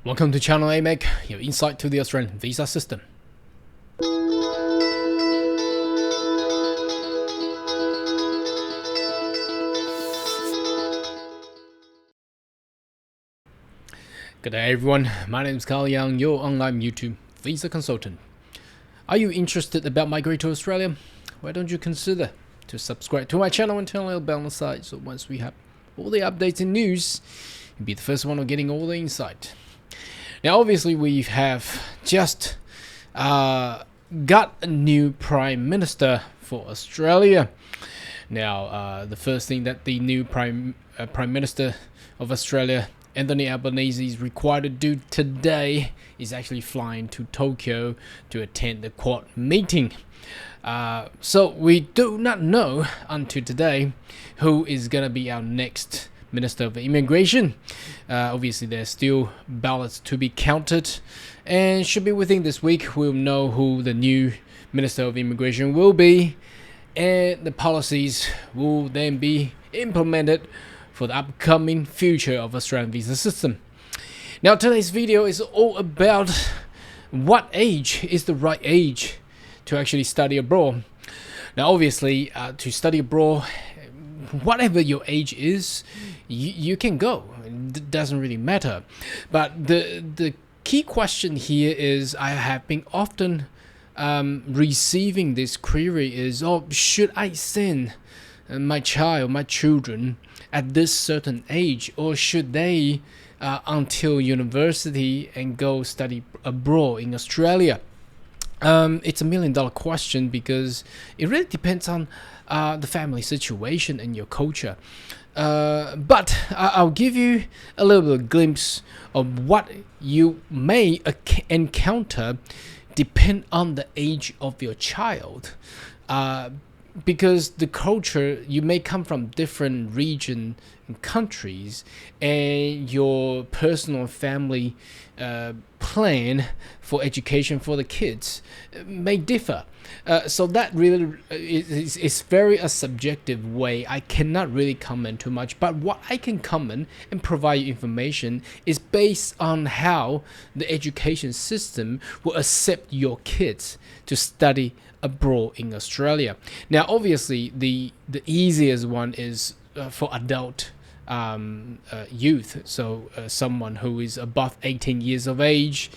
Welcome to Channel AMEC, your insight to the Australian visa system. Good day everyone, my name is Carl Young, your online YouTube visa consultant. Are you interested about migrating to Australia? Why don't you consider to subscribe to my channel and turn on the little bell on the side, so once we have all the updates and news, you'll be the first one on getting all the insight. Now obviously we have just got a new Prime Minister for Australia. Now the first thing that the new Prime Minister of Australia, Anthony Albanese, is required to do today is actually flying to Tokyo to attend the Quad meeting. So we do not know until today who is going to be our next Minister of Immigration. Obviously there's still ballots to be counted, and should be within this week we'll know who the new Minister of Immigration will be, and the policies will then be implemented for the upcoming future of Australian visa system. Now today's video is all about what age is the right age to actually study abroad. Now obviously to study abroad, whatever your age is, you can go. It doesn't really matter. But the key question here is, I have been often receiving this query is, should I send my children at this certain age, or should they until university and go study abroad in Australia? It's a $1 million question, because it really depends on the family situation and your culture. But I'll give you a little bit of glimpse of what you may encounter depend on the age of your child. Because the culture, you may come from different region and countries, and your personal family plan for education for the kids may differ. So that really is very a subjective way. I cannot really comment too much, but what I can comment and provide you information is based on how the education system will accept your kids to study abroad in Australia. Now obviously the easiest one is for adult youth, so someone who is above 18 years of age,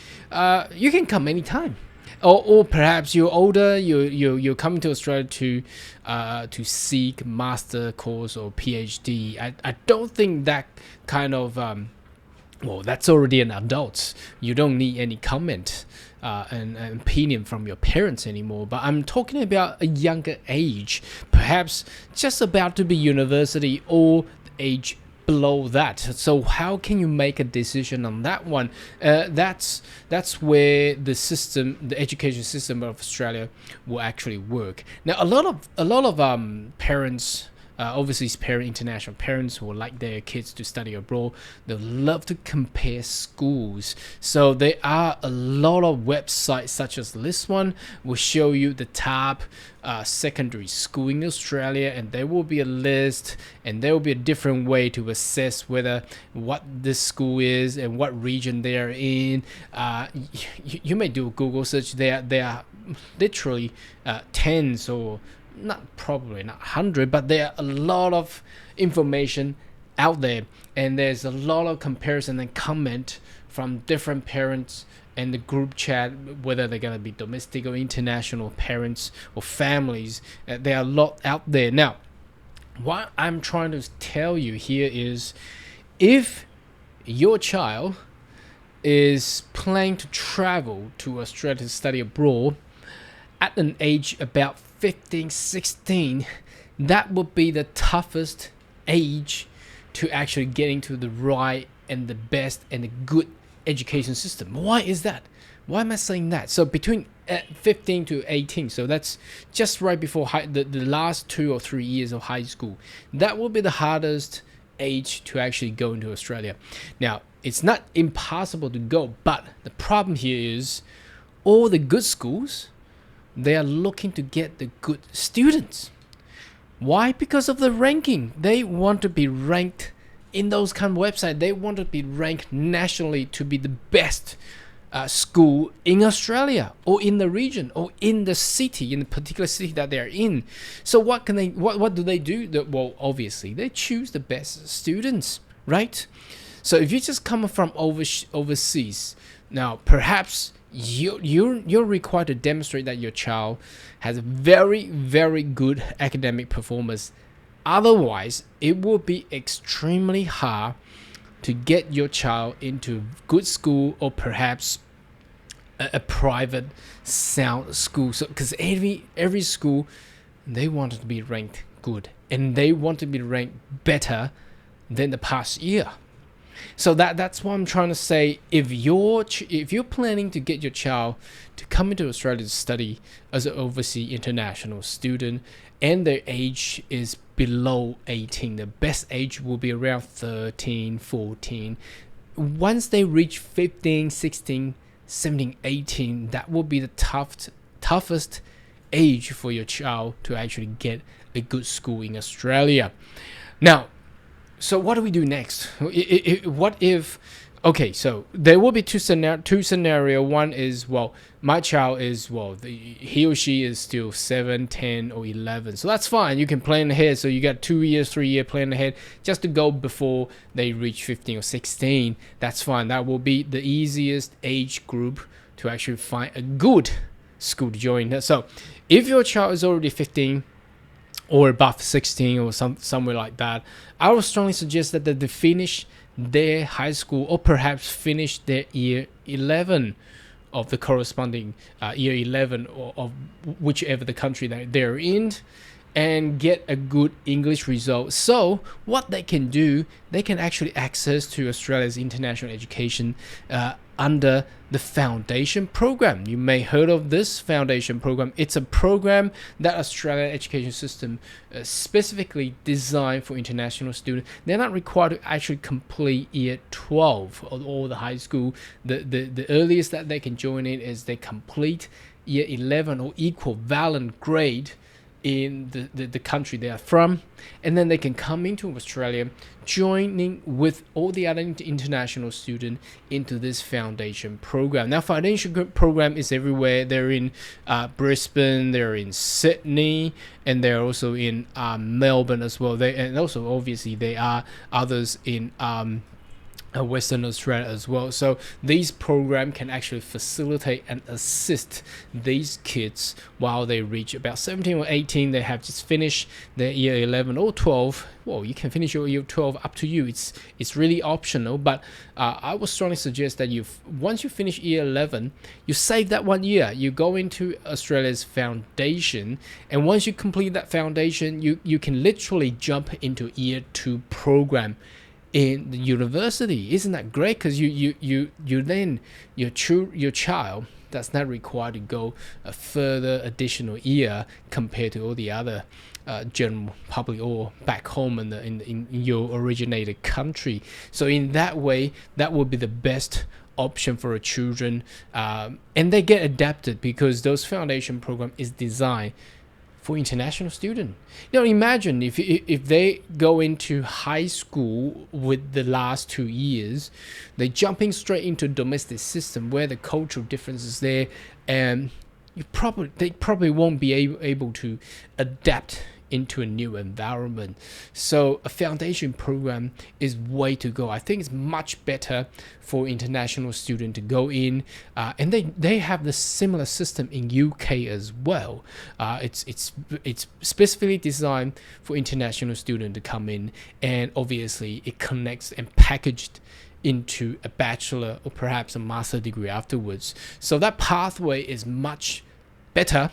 you can come anytime. Or perhaps you're older, you're coming to Australia to seek master course or PhD. I don't think that kind of well, that's already an adult. You don't need any comment and opinion from your parents anymore. But I'm talking about a younger age, perhaps just about to be university or age below that. So how can you make a decision on that one? That's where the education system of Australia will actually work. Now a lot of parents, overseas parents, international parents who would like their kids to study abroad, they love to compare schools. So there are a lot of websites such as this one will show you the top secondary school in Australia, and there will be a list, and there will be a different way to assess whether what this school is and what region they are in. You may do a Google search. There are literally tens, or probably not 100, but there are a lot of information out there, and there's a lot of comparison and comment from different parents and the group chat, whether they're going to be domestic or international parents or families. There are a lot out there. Now what I'm trying to tell you here is, if your child is planning to travel to Australia to study abroad at an age about 15, 16, that would be the toughest age to actually get into the right and the best and the good education system. Why is that? Why am I saying that? So between 15 to 18, so that's just right before the last 2 or 3 years of high school, that will be the hardest age to actually go into Australia. Now it's not impossible to go, but the problem here is all the good schools, they are looking to get the good students. Why? Because of the ranking. They want to be ranked in those kind of websites, they want to be ranked nationally to be the best school in Australia or in the region or in the city, in the particular city that they're in. So what do they do? Well, obviously they choose the best students, right? So if you just come from overseas, now perhaps you're required to demonstrate that your child has very, very good academic performance. Otherwise, it will be extremely hard to get your child into good school, or perhaps a private sound school. So because every school, they want to be ranked good, and they want to be ranked better than the past year. So that's what I'm trying to say. If you're planning to get your child to come into Australia to study as an overseas international student, and their age is below 18, the best age will be around 13, 14. Once they reach 15, 16, 17, 18, that will be the toughest age for your child to actually get a good school in Australia. Now, so what do we do next? What if? Okay, so there will be two scenario. One is, well, my child is, well, he or she is still 7, 10, or 11. So that's fine. You can plan ahead. So you got 2 years, 3 year plan ahead just to go before they reach 15 or 16. That's fine. That will be the easiest age group to actually find a good school to join. So if your child is already 15 or above 16 or somewhere like that, I would strongly suggest that they finish their high school, or perhaps finish their year 11 of the corresponding year 11 of whichever the country that they're in, and get a good English result. So what they can do, they can actually access to Australia's international education under the foundation program. You may heard of this foundation program. It's a program that Australian education system specifically designed for international students. They're not required to actually complete year 12 or the high school. The earliest that they can join in is they complete year 11 or equivalent grade in the country they are from, and then they can come into Australia, joining with all the other international students into this foundation program. Now, foundation program is everywhere. They're in Brisbane, they're in Sydney, and they're also in Melbourne as well. And also obviously there are others in Western Australia as well. So these programs can actually facilitate and assist these kids while they reach about 17 or 18. They have just finished their year 11 or 12. Well, you can finish your year 12, up to you. It's really optional, but I would strongly suggest that once you finish year 11, you save that 1 year. You go into Australia's foundation, and once you complete that foundation, you can literally jump into year 2 program in the university. Isn't that great? Because you then your child does not require to go a further additional year compared to all the other general public or back home in your originated country. So in that way, that will be the best option for a children, and they get adapted because those foundation program is designed for international student. Now imagine if they go into high school with the last 2 years, they jumping straight into domestic system where the cultural difference is there, and they probably won't be able to adapt into a new environment. So a foundation program is way to go. I think it's much better for international students to go in, and they have the similar system in UK as well. It's specifically designed for international students to come in, and obviously it connects and packaged into a bachelor or perhaps a master degree afterwards. So that pathway is much better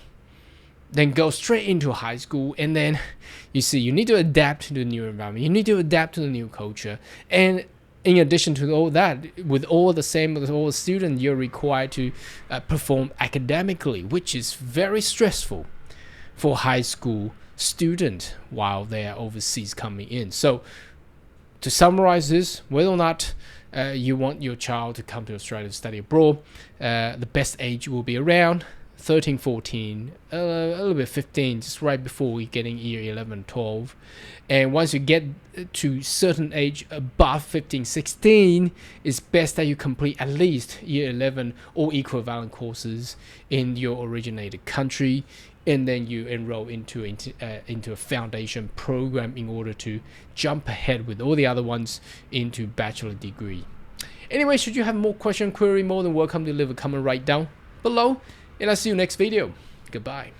then go straight into high school. And then you need to adapt to the new environment. You need to adapt to the new culture. And in addition to all that, with all the students, you're required to perform academically, which is very stressful for high school students while they are overseas coming in. So to summarize this, whether or not you want your child to come to Australia to study abroad, the best age will be around 13, 14, a little bit 15, just right before we getting year 11, 12. And once you get to certain age above 15, 16, it's best that you complete at least year 11 or equivalent courses in your originated country, and then you enroll into a foundation program in order to jump ahead with all the other ones into bachelor degree. Anyway, should you have more question, query, more than welcome to leave a comment right down below, and I'll see you next video. Goodbye.